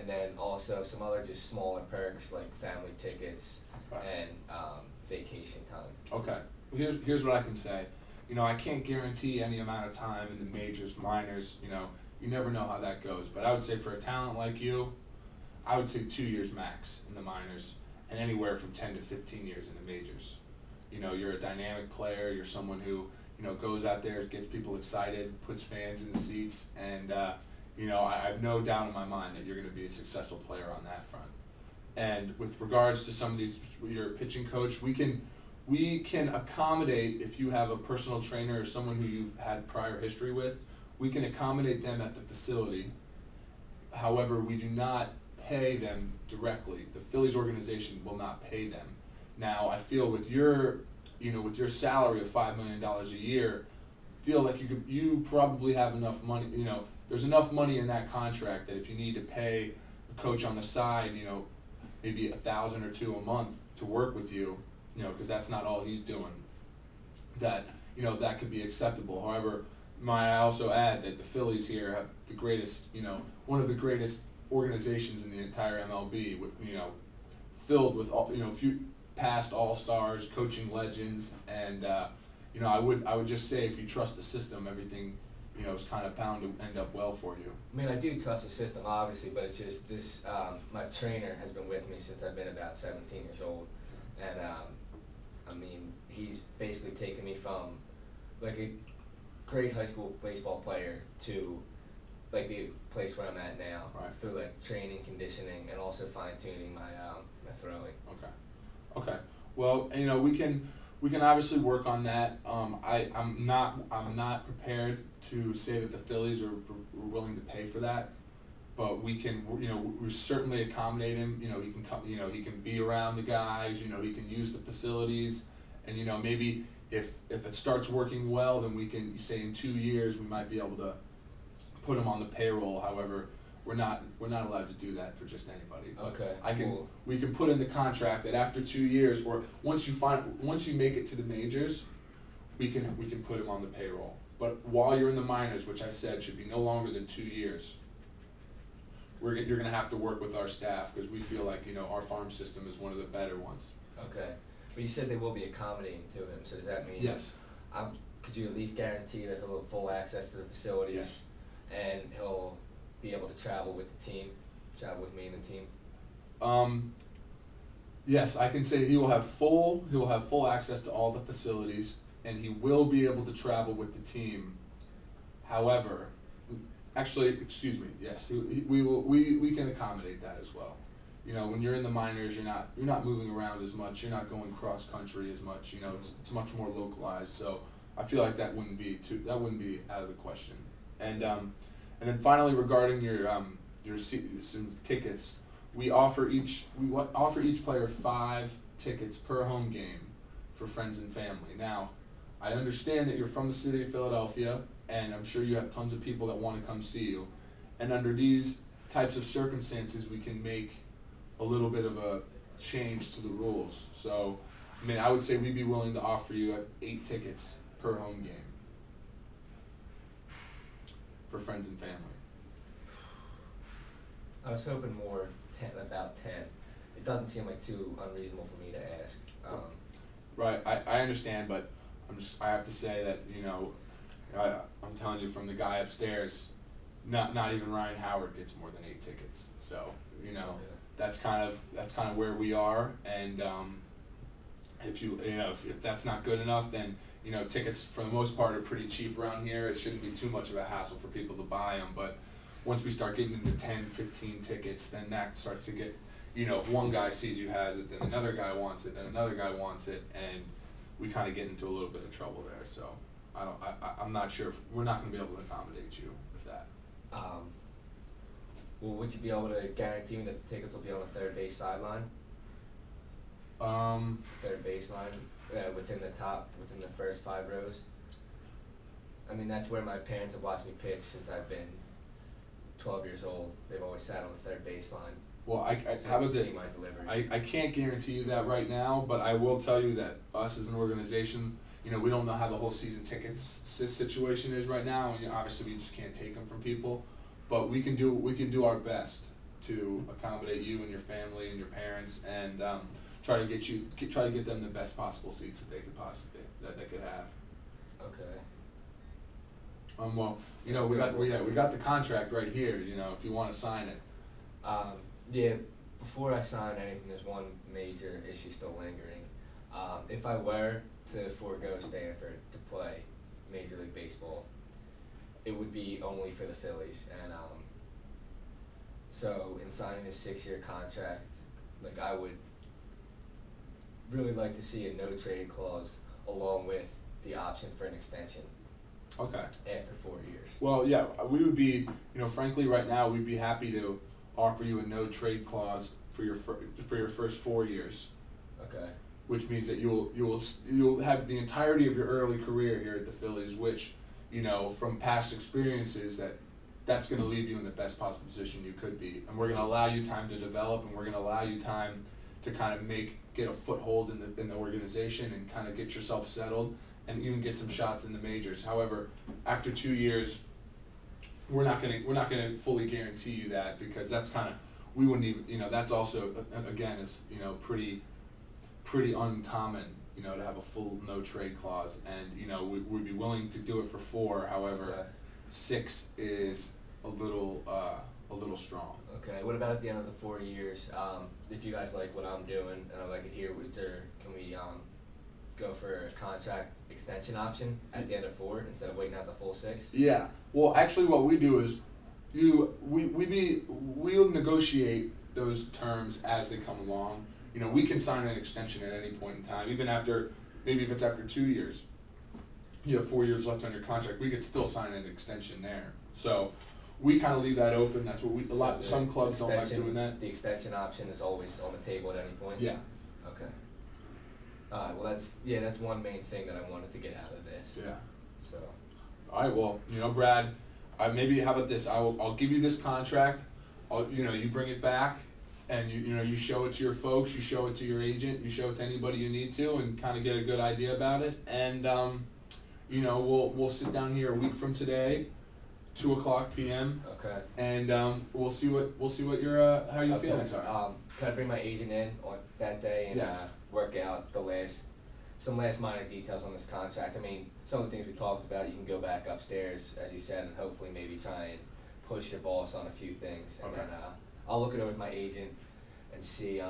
and then also some other just smaller perks like family tickets and vacation time. Okay. Here's what I can say. I can't guarantee any amount of time in the majors, minors. You never know how that goes. But I would say for a talent like you, I would say 2 years max in the minors, and anywhere from 10 to 15 years in the majors. You're a dynamic player. You're someone who goes out there, gets people excited, puts fans in the seats, and I have no doubt in my mind that you're going to be a successful player on that front. And with regards to some of these, your pitching coach, we can accommodate, if you have a personal trainer or someone who you've had prior history with, we can accommodate them at the facility. However, we do not pay them directly. The Phillies organization will not pay them. Now, I feel with your salary of $5 million a year, feel like you probably have enough money. There's enough money in that contract that if you need to pay a coach on the side, maybe $1,000 or $2,000 a month to work with you, because that's not all he's doing, that could be acceptable. However, I also add that the Phillies here have the greatest, one of the greatest organizations in the entire MLB, with filled with all few past all-stars, coaching legends, and I would just say, if you trust the system, everything is kind of bound to end up well for you. I mean, I do trust the system, obviously, but it's just this. My trainer has been with me since I've been about 17 years old, and I mean, he's basically taken me from like a great high school baseball player to like the place where I'm at now, through like training, conditioning, and also fine tuning my throwing. Okay. Well, we can obviously work on that. I'm not prepared to say that the Phillies are willing to pay for that, but we can we certainly accommodate him. He can come. He can be around the guys. He can use the facilities, and maybe if it starts working well, then we can say in 2 years we might be able to put him on the payroll. However, we're not allowed to do that for just anybody. But we can put in the contract that after 2 years, or once you make it to the majors, we can put him on the payroll. But while you're in the minors, which I said should be no longer than 2 years, you're going to have to work with our staff, because we feel like our farm system is one of the better ones. Okay, but you said they will be accommodating to him. So does that mean? Yes. Could you at least guarantee that he'll have full access to the facilities? Yes. And he'll be able to travel with the team, travel with me and the team? Yes, I can say he will have full access to all the facilities, and he will be able to travel with the team. However, actually, excuse me, yes, we can accommodate that as well. When you're in the minors, you're not moving around as much, you're not going cross country as much. It's much more localized. So I feel like that wouldn't be out of the question. And then finally, regarding your some tickets, we offer each player 5 tickets per home game for friends and family. Now, I understand that you're from the city of Philadelphia, and I'm sure you have tons of people that want to come see you. And under these types of circumstances, we can make a little bit of a change to the rules. So, I mean, I would say we'd be willing to offer you 8 tickets per home game for friends and family. I was hoping more about 10. It doesn't seem like too unreasonable for me to ask. Right, I understand, but I have to say that I'm telling you, from the guy upstairs, not even Ryan Howard gets more than 8 tickets. So that's kind of where we are, and if that's not good enough, then tickets for the most part are pretty cheap around here. It shouldn't be too much of a hassle for people to buy them, but once we start getting into 10, 15 tickets, then that starts to get, if one guy sees you has it, then another guy wants it, then another guy wants it, and we kind of get into a little bit of trouble there. So I'm not sure if we're not going to be able to accommodate you with that. Well, would you be able to guarantee me that the tickets will be on the third base sideline? Third baseline, within the first 5 rows. I mean, that's where my parents have watched me pitch since I've been 12 years old. They've always sat on the third baseline. Well, how about this? I can't guarantee you that right now, but I will tell you that us as an organization, we don't know how the whole season tickets situation is right now, and obviously we just can't take them from people. But we can do our best to accommodate you and your family and your parents, and try to get them the best possible seats that they could have. Okay. Well, you know, we got the contract right here. You know, if you want to sign it. Yeah. Before I sign anything, there's one major issue still lingering. If I were to forego Stanford to play Major League Baseball, it would be only for the Phillies, and so in signing this 6-year contract, like I would really like to see a no trade clause along with the option for an extension. Okay. After 4 years. Well, yeah, we would be, you know, frankly, right now we'd be happy to offer you a no trade clause for your first 4 years. Okay. Which means that you'll have the entirety of your early career here at the Phillies, which, you know, from past experiences, that's going to leave you in the best possible position you could be, and we're going to allow you time to develop, and we're going to allow you time to kind of get a foothold in the organization and kind of get yourself settled, and even get some shots in the majors. However, after 2 years, we're not gonna fully guarantee you that, because that's kind of, we wouldn't even, you know, that's also again is, you know, pretty uncommon, you know, to have a full no trade clause, and you know we'd be willing to do it for 4. However, okay. 6 is a little strong. Okay. What about at the end of the 4 years? If you guys like what I'm doing and I like it here, can we go for a contract extension option at the end of 4 instead of waiting out the full 6? Yeah. Well, actually, what we do is we'll negotiate those terms as they come along. You know, we can sign an extension at any point in time, even after, maybe if it's after 2 years, you have 4 years left on your contract, we could still sign an extension there. So we kind of leave that open. That's what some clubs don't like doing that. The extension option is always on the table at any point? Yeah. Okay. Alright, well that's one main thing that I wanted to get out of this. Yeah. So. Alright, well, you know, Brad, maybe how about this? I'll give you this contract. You bring it back, and you show it to your folks, you show it to your agent, you show it to anybody you need to, and kind of get a good idea about it. And we'll sit down here a week from today, 2:00 p.m. Okay. And we'll see what your how your feelings are. Can I bring my agent in on that day and Yes. work out some last minor details on this contract? I mean, some of the things we talked about, you can go back upstairs, as you said, and hopefully maybe try and push your boss on a few things. And Okay. then I'll look it over with my agent and see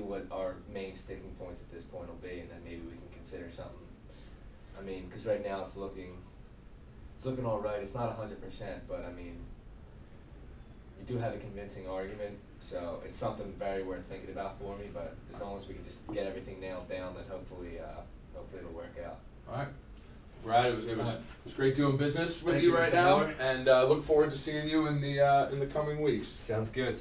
what our main sticking points at this point will be, and then maybe we can consider something. I mean, because right now it's looking all right. It's not 100%, but I mean, you do have a convincing argument, so it's something very worth thinking about for me. But as long as we can just get everything nailed down, then hopefully it'll work out. All right, Brad, it was great doing business with Thank you you, right Mr. now, Miller. and look forward to seeing you in the coming weeks. Sounds good.